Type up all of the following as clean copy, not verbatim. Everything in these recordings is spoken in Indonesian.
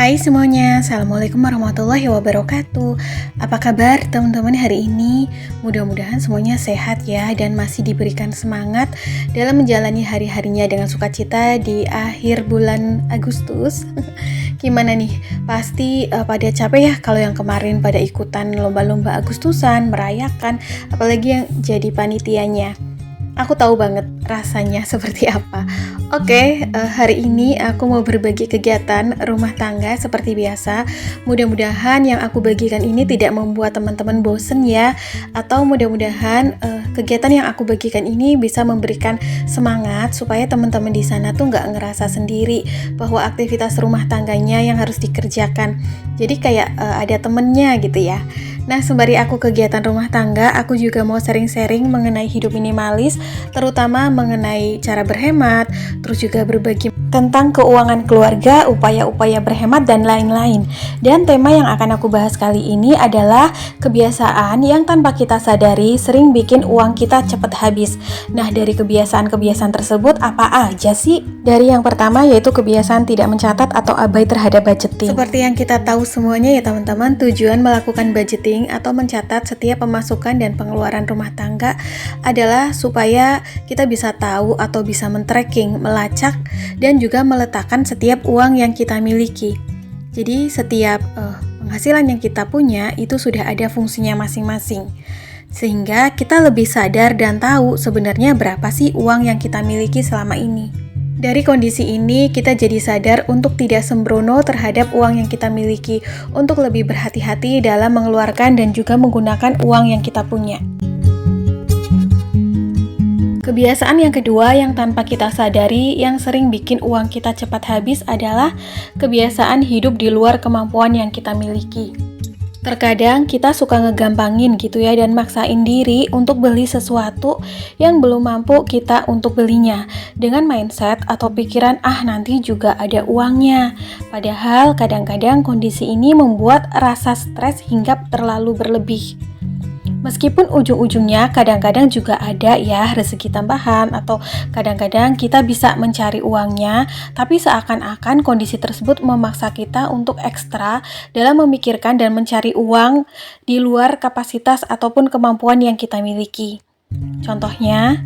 Hai semuanya, Assalamualaikum warahmatullahi wabarakatuh. Apa kabar teman-teman hari ini? Mudah-mudahan semuanya sehat ya dan masih diberikan semangat dalam menjalani hari-harinya dengan sukacita di akhir bulan Agustus. Gimana nih? Pasti pada capek ya kalau yang kemarin pada ikutan lomba-lomba Agustusan, merayakan, apalagi yang jadi panitianya. Aku tahu banget rasanya seperti apa. Oke, hari ini aku mau berbagi kegiatan rumah tangga seperti biasa. Mudah-mudahan yang aku bagikan ini tidak membuat teman-teman bosen ya. Atau mudah-mudahan kegiatan yang aku bagikan ini bisa memberikan semangat supaya teman-teman di sana tuh nggak ngerasa sendiri bahwa aktivitas rumah tangganya yang harus dikerjakan. Jadi kayak ada temennya gitu ya. Nah, sembari aku kegiatan rumah tangga, aku juga mau sharing-sharing mengenai hidup minimalis, terutama mengenai cara berhemat, terus juga berbagi tentang keuangan keluarga, upaya-upaya berhemat, dan lain-lain. Dan tema yang akan aku bahas kali ini adalah kebiasaan yang tanpa kita sadari sering bikin uang kita cepat habis. Nah, dari kebiasaan-kebiasaan tersebut apa aja sih? Dari yang pertama yaitu kebiasaan tidak mencatat atau abai terhadap budgeting. Seperti yang kita tahu semuanya ya teman-teman, tujuan melakukan budgeting atau mencatat setiap pemasukan dan pengeluaran rumah tangga adalah supaya kita bisa tahu atau bisa men-tracking, melacak, dan juga meletakkan setiap uang yang kita miliki. Jadi setiap penghasilan yang kita punya itu sudah ada fungsinya masing-masing. Sehingga kita lebih sadar dan tahu sebenarnya berapa sih uang yang kita miliki selama ini. Dari kondisi ini, kita jadi sadar untuk tidak sembrono terhadap uang yang kita miliki, untuk lebih berhati-hati dalam mengeluarkan dan juga menggunakan uang yang kita punya. Kebiasaan yang kedua yang tanpa kita sadari yang sering bikin uang kita cepat habis adalah kebiasaan hidup di luar kemampuan yang kita miliki. Terkadang kita suka ngegampangin gitu ya dan maksain diri untuk beli sesuatu yang belum mampu kita untuk belinya dengan mindset atau pikiran nanti juga ada uangnya. Padahal kadang-kadang kondisi ini membuat rasa stres hingga terlalu berlebih. Meskipun ujung-ujungnya kadang-kadang juga ada ya rezeki tambahan atau kadang-kadang kita bisa mencari uangnya, tapi seakan-akan kondisi tersebut memaksa kita untuk ekstra dalam memikirkan dan mencari uang di luar kapasitas ataupun kemampuan yang kita miliki. Contohnya,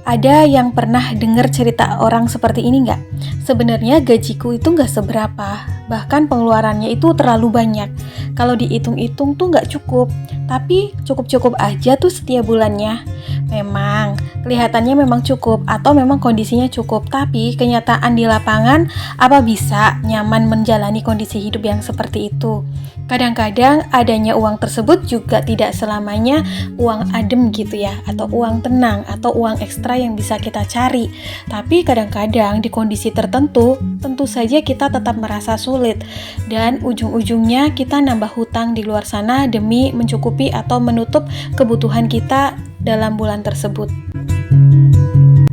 ada yang pernah dengar cerita orang seperti ini nggak? Sebenarnya gajiku itu nggak seberapa, bahkan pengeluarannya itu terlalu banyak. Kalau dihitung-hitung tuh nggak cukup, tapi cukup-cukup aja tuh setiap bulannya. Memang, kelihatannya memang cukup atau memang kondisinya cukup, tapi kenyataan di lapangan apa bisa nyaman menjalani kondisi hidup yang seperti itu? Kadang-kadang adanya uang tersebut juga tidak selamanya uang adem gitu ya, atau uang tenang, atau uang ekstra yang bisa kita cari. Tapi kadang-kadang di kondisi tertentu, tentu saja kita tetap merasa sulit. Dan ujung-ujungnya kita nambah hutang di luar sana demi mencukupi atau menutup kebutuhan kita dalam bulan tersebut.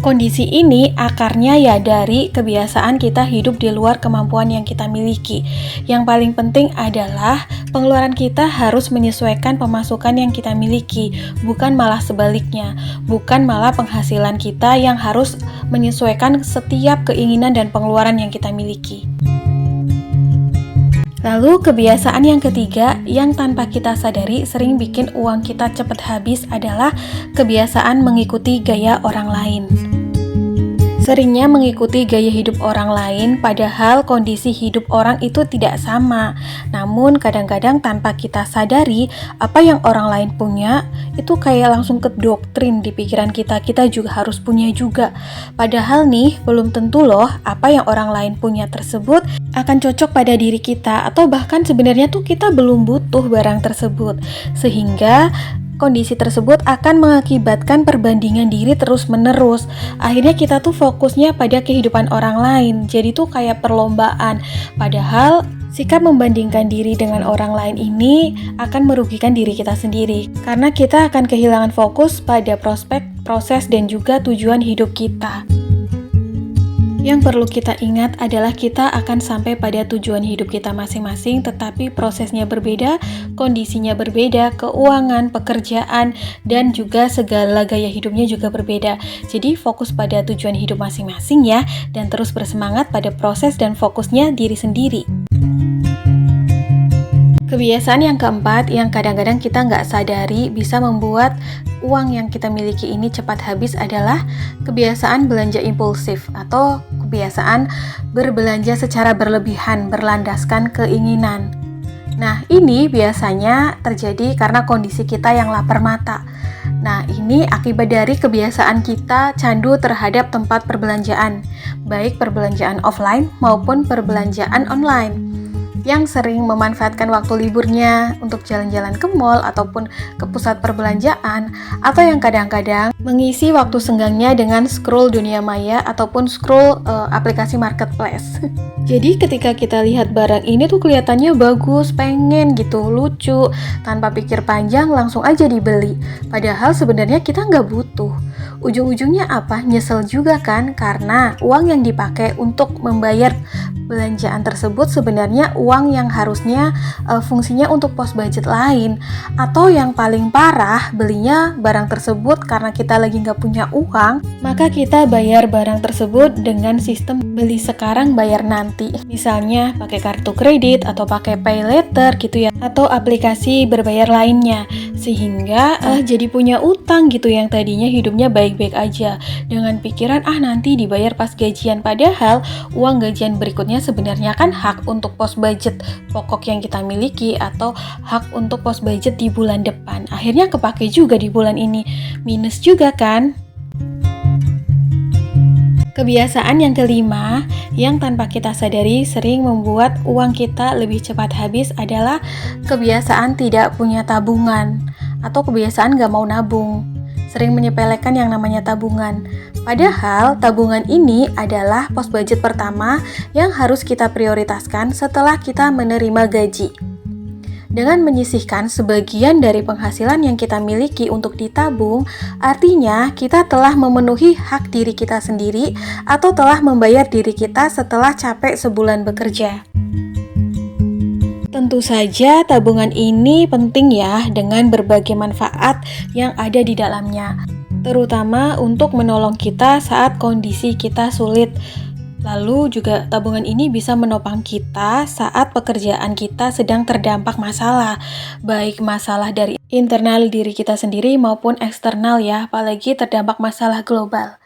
Kondisi ini akarnya ya dari kebiasaan kita hidup di luar kemampuan yang kita miliki. Yang paling penting adalah pengeluaran kita harus menyesuaikan pemasukan yang kita miliki, bukan malah sebaliknya. Bukan malah penghasilan kita yang harus menyesuaikan setiap keinginan dan pengeluaran yang kita miliki. Lalu kebiasaan yang ketiga yang tanpa kita sadari sering bikin uang kita cepat habis adalah kebiasaan mengikuti gaya orang lain. Seringnya mengikuti gaya hidup orang lain padahal kondisi hidup orang itu tidak sama. Namun kadang-kadang tanpa kita sadari apa yang orang lain punya itu kayak langsung kedoktrin di pikiran kita juga harus punya juga. Padahal nih belum tentu loh apa yang orang lain punya tersebut akan cocok pada diri kita atau bahkan sebenarnya tuh kita belum butuh barang tersebut. Sehingga kondisi tersebut akan mengakibatkan perbandingan diri terus-menerus. Akhirnya kita tuh fokusnya pada kehidupan orang lain. Jadi tuh kayak perlombaan. Padahal sikap membandingkan diri dengan orang lain ini akan merugikan diri kita sendiri. Karena kita akan kehilangan fokus pada prospek, proses, dan juga tujuan hidup kita. Yang perlu kita ingat adalah kita akan sampai pada tujuan hidup kita masing-masing, tetapi prosesnya berbeda, kondisinya berbeda, keuangan, pekerjaan, dan juga segala gaya hidupnya juga berbeda. Jadi fokus pada tujuan hidup masing-masing ya, dan terus bersemangat pada proses dan fokusnya diri sendiri. Kebiasaan yang keempat yang kadang-kadang kita nggak sadari bisa membuat uang yang kita miliki ini cepat habis adalah kebiasaan belanja impulsif atau kebiasaan berbelanja secara berlebihan berlandaskan keinginan. Nah, ini biasanya terjadi karena kondisi kita yang lapar mata. Nah, ini akibat dari kebiasaan kita candu terhadap tempat perbelanjaan, baik perbelanjaan offline maupun perbelanjaan online, yang sering memanfaatkan waktu liburnya untuk jalan-jalan ke mall ataupun ke pusat perbelanjaan, atau yang kadang-kadang mengisi waktu senggangnya dengan scroll dunia maya ataupun scroll aplikasi marketplace. Jadi ketika kita lihat barang ini tuh kelihatannya bagus, pengen gitu, lucu, tanpa pikir panjang langsung aja dibeli. Padahal sebenarnya kita nggak butuh. Ujung-ujungnya apa? Nyesel juga kan? Karena uang yang dipakai untuk membayar belanjaan tersebut sebenarnya uang yang harusnya fungsinya untuk pos budget lain. Atau yang paling parah, belinya barang tersebut karena kita lagi nggak punya uang, maka kita bayar barang tersebut dengan sistem beli sekarang bayar nanti. Misalnya pakai kartu kredit atau pakai pay later gitu ya, atau aplikasi berbayar lainnya, sehingga jadi punya utang gitu yang tadinya hidupnya baik-baik aja dengan pikiran nanti dibayar pas gajian, padahal uang gajian berikutnya sebenarnya kan hak untuk pos budget pokok yang kita miliki atau hak untuk pos budget di bulan depan. Akhirnya kepake juga di bulan ini, minus juga kan? Kebiasaan yang kelima yang tanpa kita sadari sering membuat uang kita lebih cepat habis adalah kebiasaan tidak punya tabungan atau kebiasaan gak mau nabung. Sering menyepelekan yang namanya tabungan. Padahal tabungan ini adalah pos budget pertama yang harus kita prioritaskan setelah kita menerima gaji. Dengan menyisihkan sebagian dari penghasilan yang kita miliki untuk ditabung, artinya kita telah memenuhi hak diri kita sendiri atau telah membayar diri kita setelah capek sebulan bekerja. Tentu saja tabungan ini penting ya dengan berbagai manfaat yang ada di dalamnya, terutama untuk menolong kita saat kondisi kita sulit. Lalu juga tabungan ini bisa menopang kita saat pekerjaan kita sedang terdampak masalah, baik masalah dari internal diri kita sendiri maupun eksternal ya, apalagi terdampak masalah global.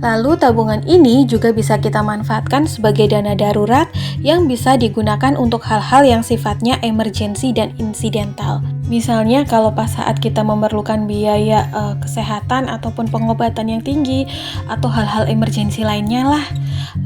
Lalu tabungan ini juga bisa kita manfaatkan sebagai dana darurat yang bisa digunakan untuk hal-hal yang sifatnya emergensi dan insidental. Misalnya kalau pas saat kita memerlukan biaya kesehatan ataupun pengobatan yang tinggi atau hal-hal emergensi lainnya lah.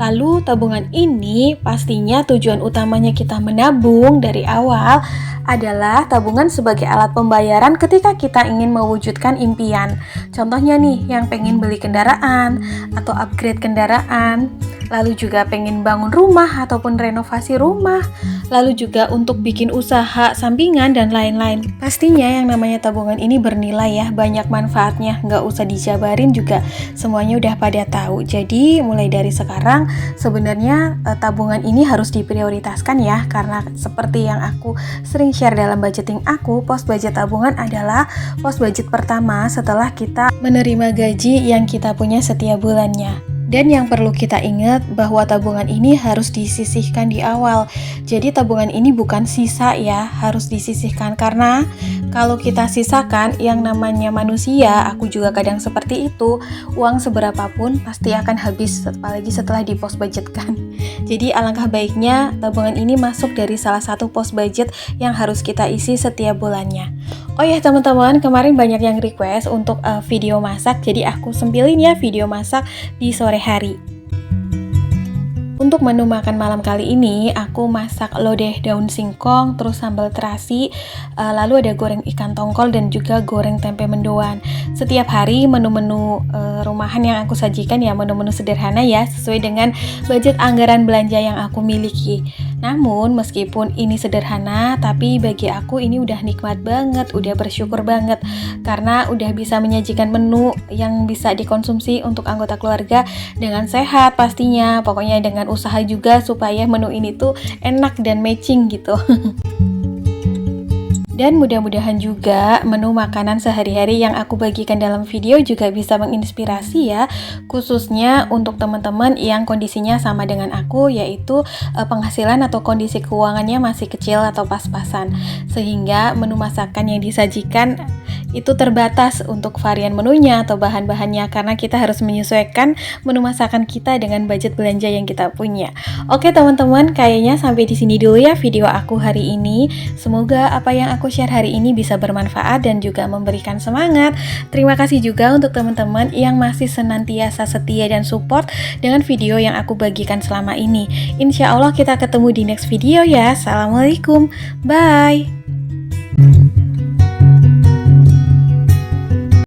Lalu tabungan ini pastinya tujuan utamanya kita menabung dari awal adalah tabungan sebagai alat pembayaran ketika kita ingin mewujudkan impian. Contohnya nih, yang pengen beli kendaraan atau upgrade kendaraan, lalu juga pengen bangun rumah ataupun renovasi rumah, lalu juga untuk bikin usaha sampingan dan lain-lain. Pastinya yang namanya tabungan ini bernilai ya, banyak manfaatnya, nggak usah dijabarin juga, semuanya udah pada tahu. Jadi mulai dari sekarang sebenarnya tabungan ini harus diprioritaskan ya, karena seperti yang aku sering share dalam budgeting aku, pos budget tabungan adalah pos budget pertama setelah kita menerima gaji yang kita punya setiap bulannya. Dan yang perlu kita ingat bahwa tabungan ini harus disisihkan di awal. Jadi tabungan ini bukan sisa ya, harus disisihkan karena kalau kita sisakan yang namanya manusia, aku juga kadang seperti itu, uang seberapapun pasti akan habis apalagi setelah di pos budgetkan. Jadi alangkah baiknya tabungan ini masuk dari salah satu pos budget yang harus kita isi setiap bulannya. Oh ya teman-teman, kemarin banyak yang request untuk video masak, jadi aku sempilin ya video masak di sore hari. Untuk menu makan malam kali ini, aku masak lodeh daun singkong, terus sambal terasi, lalu ada goreng ikan tongkol dan juga goreng tempe mendoan. Setiap hari menu-menu rumahan yang aku sajikan ya menu-menu sederhana ya, sesuai dengan budget anggaran belanja yang aku miliki. Namun meskipun ini sederhana, tapi bagi aku ini udah nikmat banget, udah bersyukur banget karena udah bisa menyajikan menu yang bisa dikonsumsi untuk anggota keluarga dengan sehat pastinya, pokoknya dengan usaha juga supaya menu ini tuh enak dan matching gitu. Dan mudah-mudahan juga menu makanan sehari-hari yang aku bagikan dalam video juga bisa menginspirasi ya, khususnya untuk teman-teman yang kondisinya sama dengan aku, yaitu penghasilan atau kondisi keuangannya masih kecil atau pas-pasan, sehingga menu masakan yang disajikan itu terbatas untuk varian menunya atau bahan-bahannya, karena kita harus menyesuaikan menu masakan kita dengan budget belanja yang kita punya. Oke teman-teman, kayaknya sampai di sini dulu ya video aku hari ini. Semoga apa yang aku share hari ini bisa bermanfaat dan juga memberikan semangat. Terima kasih juga untuk teman-teman yang masih senantiasa setia dan support dengan video yang aku bagikan selama ini. Insya Allah kita ketemu di next video ya. Assalamualaikum, bye.